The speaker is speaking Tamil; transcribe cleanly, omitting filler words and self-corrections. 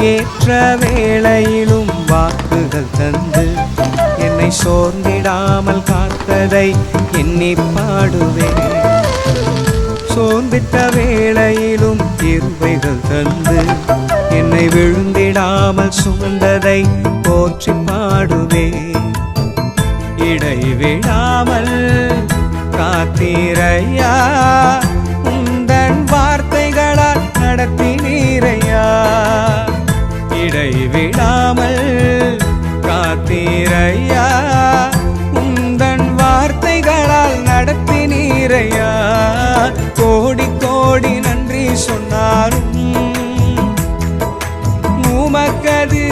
ஏற்ற வேளையிலும் வாக்குகள் தந்து என்னை சோர்ந்திடாமல் காத்ததை எண்ணி பாடுவேன். சோர்ந்திட்ட வேளையிலும் கிருபைகள் தந்து என்னை விழுந்திடாமல் சுமந்ததை போற்றி பாடுவேன். இடைவிடாமல் காத்தீரையா, உந்தன் வார்த்தைகளால் நடத்தினீரையா. இடைவிடாமல் காத்தீரையா, உந்தன் வார்த்தைகளால் நடத்தினீரையா. கோடி கோடி நன்றி சொன்னாலும் உமக்கது